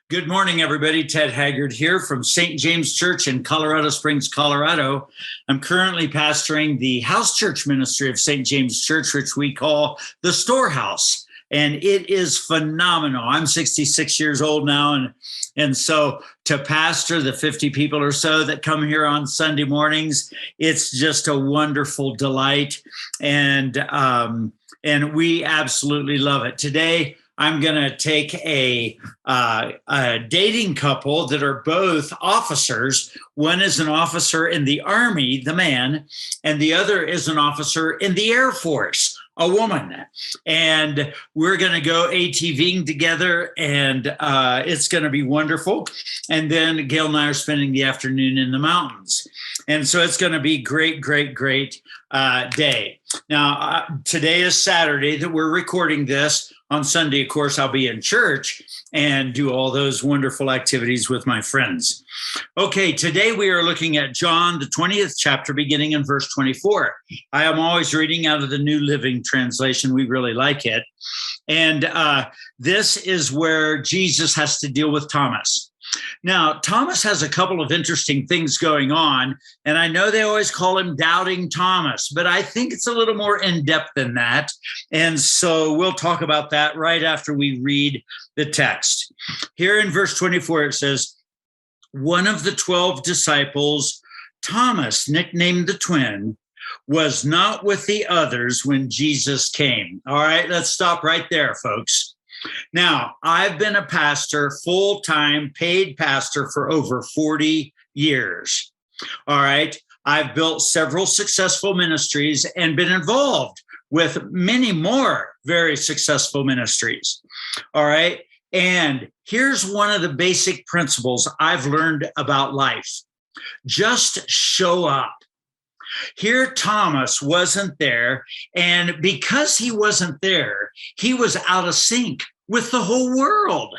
Good morning, everybody. Ted Haggard here from St. James Church in Colorado Springs, Colorado. I'm currently pastoring the house church ministry of St. James Church, which we call the Storehouse. And it is phenomenal. I'm 66 years old now. And so to pastor the 50 people or so that come here on Sunday mornings, it's just a wonderful delight. And we absolutely love it. Today, I'm going to take a dating couple that are both officers. One is an officer in the Army, the man, and the other is an officer in the Air Force, a woman. And we're going to go ATVing together, and it's going to be wonderful. And then Gail and I are spending the afternoon in the mountains. And so it's going to be great day. Now, today is Saturday that we're recording this. On Sunday, of course, I'll be in church and do all those wonderful activities with my friends. Okay, today we are looking at John, the 20th chapter, beginning in verse 24. I am always reading out of the New Living Translation. We really like it. And this is where Jesus has to deal with Thomas. Now, Thomas has a couple of interesting things going on, and I know they always call him Doubting Thomas, but I think it's a little more in-depth than that, and so we'll talk about that right after we read the text. Here in verse 24, it says, one of the 12 disciples, Thomas, nicknamed the twin, was not with the others when Jesus came. All right, let's stop right there, folks. Now, I've been a pastor, full-time paid pastor for over 40 years. All right. I've built several successful ministries and been involved with many more very successful ministries. All right. And here's one of the basic principles I've learned about life. Just show up. Here, Thomas wasn't there, and because he wasn't there, he was out of sync with the whole world.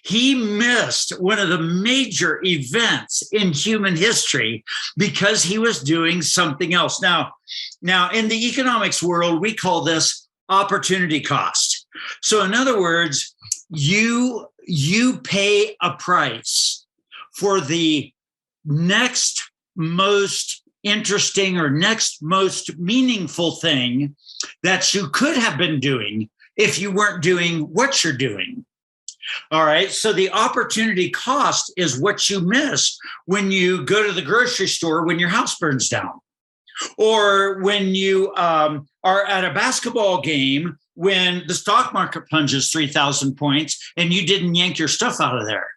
He missed one of the major events in human history because he was doing something else. Now, in the economics world, we call this opportunity cost. So in other words, you pay a price for the next most interesting or next most meaningful thing that you could have been doing if you weren't doing what you're doing. All right. So the opportunity cost is what you miss when you go to the grocery store when your house burns down, or when you are at a basketball game when the stock market plunges 3,000 points and you didn't yank your stuff out of there.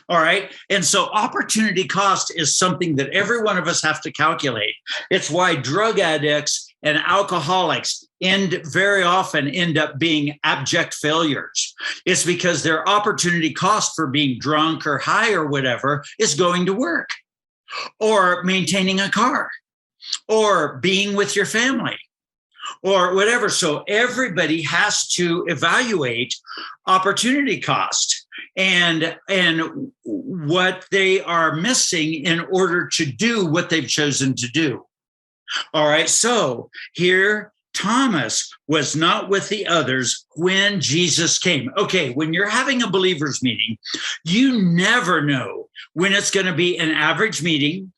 All right. And so opportunity cost is something that every one of us have to calculate. It's why drug addicts and alcoholics very often end up being abject failures. It's because their opportunity cost for being drunk or high or whatever is going to work, or maintaining a car, or being with your family, or whatever. So everybody has to evaluate opportunity cost and what they are missing in order to do what they've chosen to do. All right. So here, Thomas was not with the others when Jesus came. Okay. When you're having a believers meeting, you never know when it's going to be an average meeting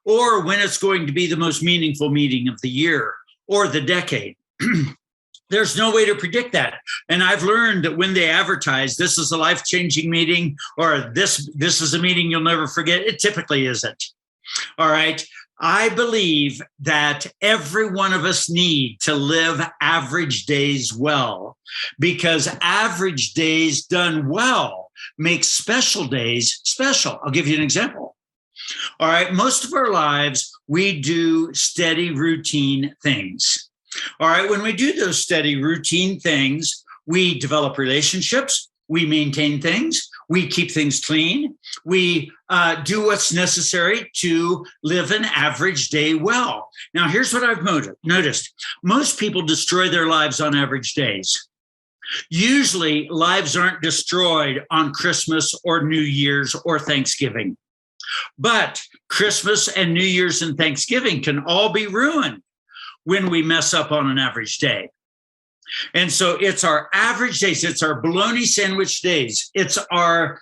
or when it's going to be the most meaningful meeting of the year or the decade. There's no way to predict that. And I've learned that when they advertise, this is a life-changing meeting, or this is a meeting you'll never forget, it typically isn't. All right. I believe that every one of us need to live average days well, because average days done well make special days special. I'll give you an example. All right. Most of our lives, we do steady routine things. All right. When we do those steady routine things, we develop relationships, we maintain things, we keep things clean, we do what's necessary to live an average day well. Now, here's what I've noticed. Most people destroy their lives on average days. Usually, lives aren't destroyed on Christmas or New Year's or Thanksgiving. But Christmas and New Year's and Thanksgiving can all be ruined when we mess up on an average day. And so it's our average days. It's our bologna sandwich days. It's our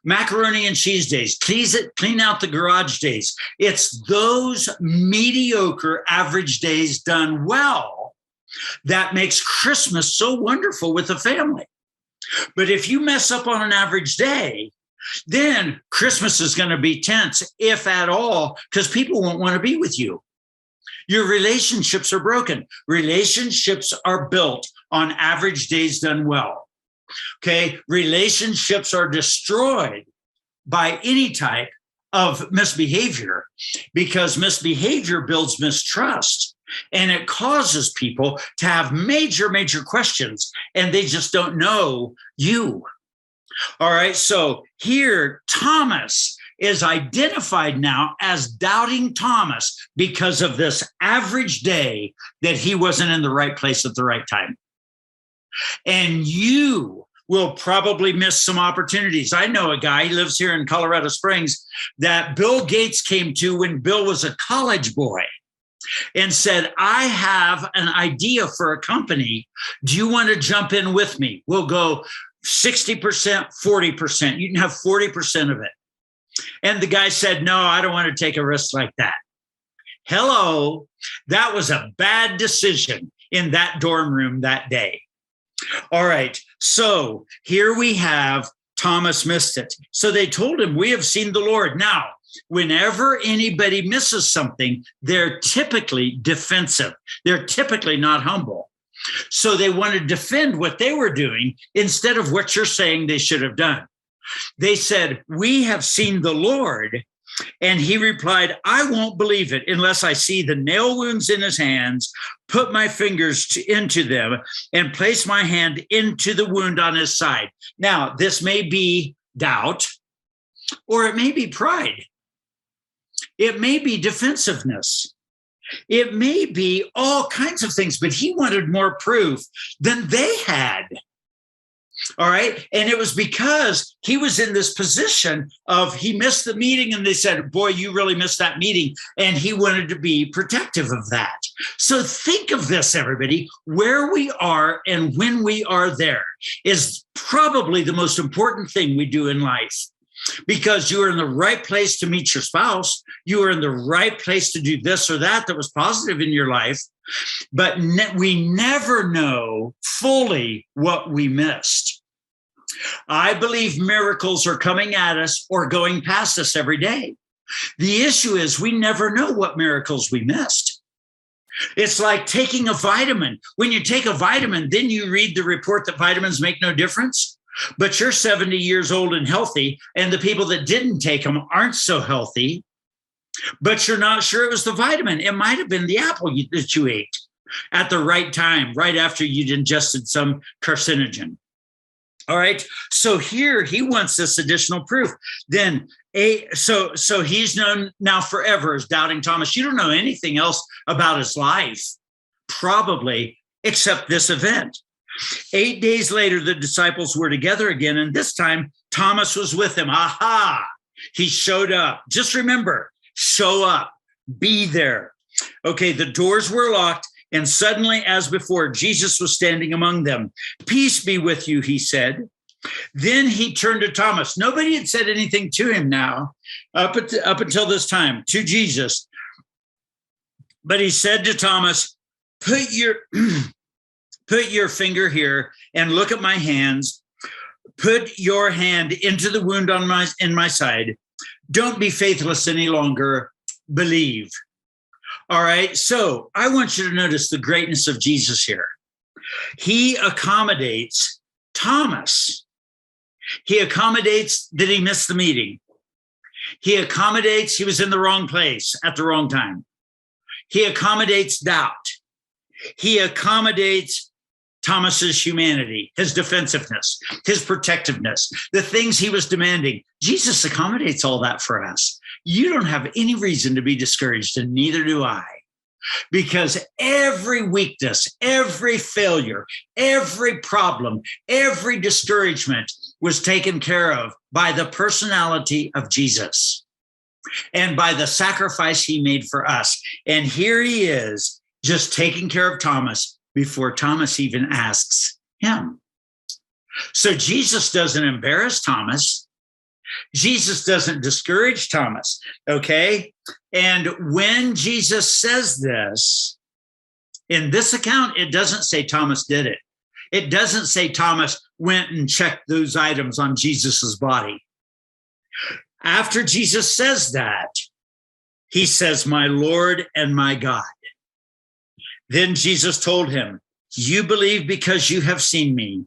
macaroni and cheese days. Clean out the garage days. It's those mediocre average days done well that makes Christmas so wonderful with the family. But if you mess up on an average day, then Christmas is going to be tense, if at all, because people won't want to be with you. Your relationships are broken. Relationships are built on average days done well. Okay. Relationships are destroyed by any type of misbehavior, because misbehavior builds mistrust, and it causes people to have major, major questions, and they just don't know you. All right. So here, Thomas is identified now as doubting Thomas because of this average day that he wasn't in the right place at the right time. And you will probably miss some opportunities. I know a guy, he lives here in Colorado Springs, that Bill Gates came to when Bill was a college boy and said, I have an idea for a company. Do you want to jump in with me? We'll go 60%, 40%. You can have 40% of it. And the guy said, no, I don't want to take a risk like that. Hello, that was a bad decision in that dorm room that day. All right, so here we have Thomas missed it. So they told him, we have seen the Lord. Now, whenever anybody misses something, they're typically defensive. They're typically not humble. So they want to defend what they were doing instead of what you're saying they should have done. They said, we have seen the Lord. And he replied, I won't believe it unless I see the nail wounds in his hands, put my fingers into them, and place my hand into the wound on his side. Now, this may be doubt, or it may be pride. It may be defensiveness. It may be all kinds of things, but he wanted more proof than they had. All right. And it was because he was in this position of he missed the meeting, and they said, boy, you really missed that meeting. And he wanted to be protective of that. So think of this, everybody. Where we are and when we are there is probably the most important thing we do in life, because you are in the right place to meet your spouse. You are in the right place to do this or that was positive in your life. But we never know fully what we missed. I believe miracles are coming at us or going past us every day. The issue is we never know what miracles we missed. It's like taking a vitamin. When you take a vitamin, then you read the report that vitamins make no difference. But you're 70 years old and healthy, and the people that didn't take them aren't so healthy. But you're not sure it was the vitamin. It might have been the apple that you ate at the right time, right after you'd ingested some carcinogen. All right. So here he wants this additional proof. Then so he's known now forever as doubting Thomas. You don't know anything else about his life, probably, except this event. 8 days later, the disciples were together again, and this time Thomas was with them. Aha! He showed up. Just remember, show up, be there. Okay, the doors were locked, and suddenly, as before, Jesus was standing among them. Peace be with you, he said. Then he turned to Thomas. Nobody had said anything to him now, up until this time, to Jesus. But he said to Thomas, put your finger here and look at my hands. Put your hand into the wound in my side. Don't be faithless any longer. Believe. All right. So I want you to notice the greatness of Jesus here. He accommodates Thomas. He accommodates that he missed the meeting. He accommodates he was in the wrong place at the wrong time. He accommodates doubt. He accommodates Thomas's humanity, his defensiveness, his protectiveness, the things he was demanding. Jesus accommodates all that for us. You don't have any reason to be discouraged, and neither do I, because every weakness, every failure, every problem, every discouragement was taken care of by the personality of Jesus and by the sacrifice he made for us. And here he is, just taking care of Thomas before Thomas even asks him. So Jesus doesn't embarrass Thomas. Jesus doesn't discourage Thomas, okay? And when Jesus says this, in this account, it doesn't say Thomas did it. It doesn't say Thomas went and checked those items on Jesus's body. After Jesus says that, he says, "My Lord and my God." Then Jesus told him, "You believe because you have seen me.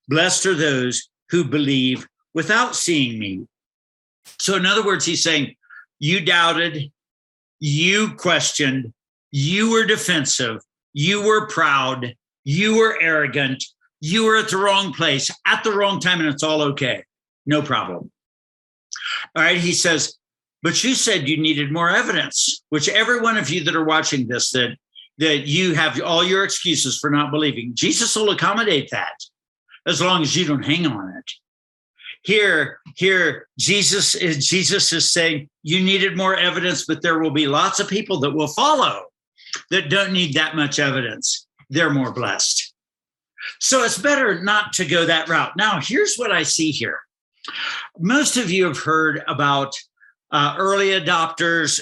Blessed are those who believe without seeing me." So in other words, he's saying, you doubted, you questioned, you were defensive, you were proud, you were arrogant, you were at the wrong place at the wrong time, and it's all okay. No problem. All right, he says, but you said you needed more evidence, which every one of you that are watching this, that you have all your excuses for not believing. Jesus will accommodate that as long as you don't hang on it. Here, Jesus is saying you needed more evidence, but there will be lots of people that will follow that don't need that much evidence. They're more blessed. So it's better not to go that route. Now, here's what I see here. Most of you have heard about early adopters,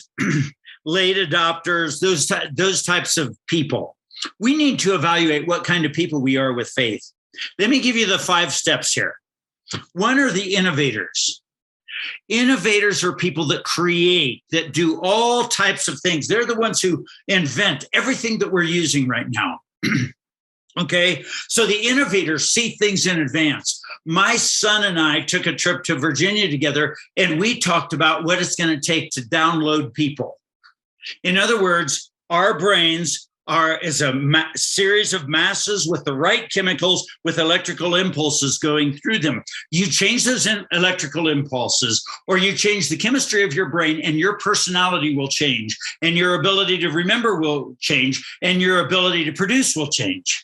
late adopters, those types of people. We need to evaluate what kind of people we are with faith. Let me give you the 5 steps here. One are the innovators. Innovators are people that create, that do all types of things. They're the ones who invent everything that we're using right now. Okay, so the innovators see things in advance. My son and I took a trip to Virginia together, and we talked about what it's going to take to download people. In other words, our brains is a series of masses with the right chemicals with electrical impulses going through them. You change those electrical impulses, or you change the chemistry of your brain, and your personality will change, and your ability to remember will change, and your ability to produce will change.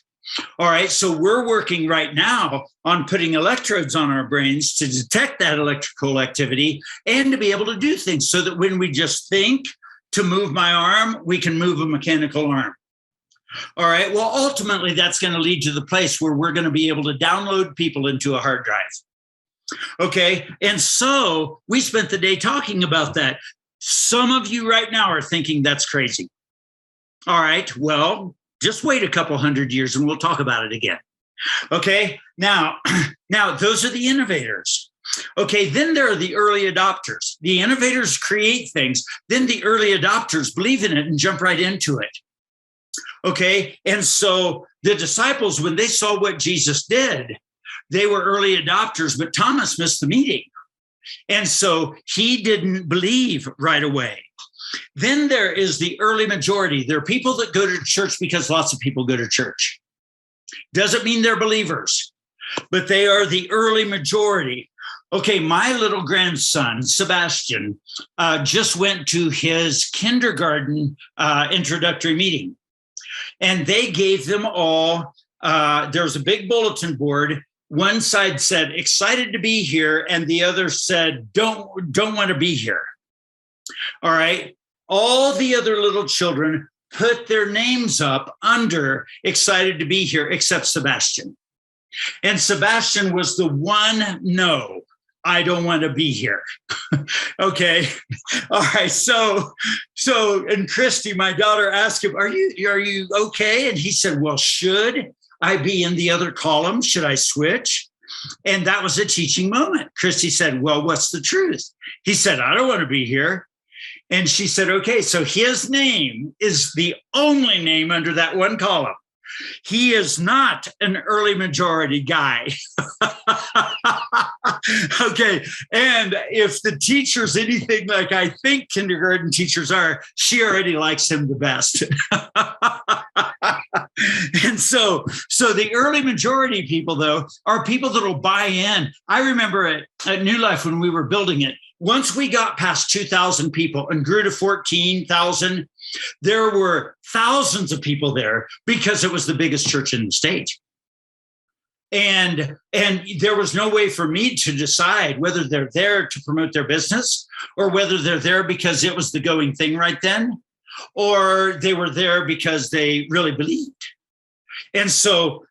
All right, so we're working right now on putting electrodes on our brains to detect that electrical activity and to be able to do things so that when we just think to move my arm, we can move a mechanical arm. All right, well, ultimately, that's going to lead to the place where we're going to be able to download people into a hard drive. Okay, and so we spent the day talking about that. Some of you right now are thinking that's crazy. All right, well, just wait a couple hundred years and we'll talk about it again. Okay, now those are the innovators. Okay, then there are the early adopters. The innovators create things. Then the early adopters believe in it and jump right into it. Okay, and so the disciples, when they saw what Jesus did, they were early adopters, but Thomas missed the meeting. And so he didn't believe right away. Then there is the early majority. There are people that go to church because lots of people go to church. Doesn't mean they're believers, but they are the early majority. Okay, my little grandson, Sebastian, just went to his kindergarten introductory meeting. And they gave them all, there was a big bulletin board. One side said, excited to be here. And the other said, don't want to be here. All right. All the other little children put their names up under excited to be here, except Sebastian. And Sebastian was the one, no, I don't want to be here. Okay. All right. So, and Christy, my daughter, asked him, are you okay? And he said, well, should I be in the other column? Should I switch? And that was a teaching moment. Christy said, well, what's the truth? He said, I don't want to be here. And she said, okay, so his name is the only name under that one column. He is not an early majority guy. Okay. And if the teacher's anything like I think kindergarten teachers are, she already likes him the best. And so the early majority people, though, are people that will buy in. I remember at New Life when we were building it, once we got past 2,000 people and grew to 14,000, there were thousands of people there because it was the biggest church in the state. And there was no way for me to decide whether they're there to promote their business or whether they're there because it was the going thing right then, or they were there because they really believed. And so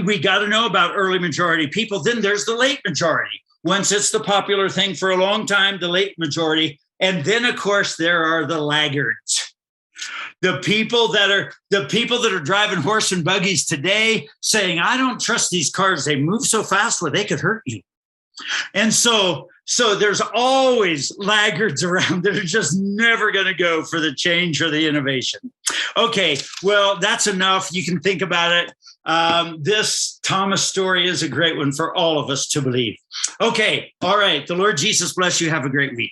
we got to know about early majority people. Then there's the late majority. Once it's the popular thing for a long time, the late majority. And then, of course, there are the laggards. The people that are driving horse and buggies today saying, I don't trust these cars. They move so fast where they could hurt you. And so there's always laggards around that are just never going to go for the change or the innovation. Okay, well, that's enough. You can think about it. This Thomas story is a great one for all of us to believe. Okay, all right. The Lord Jesus bless you. Have a great week.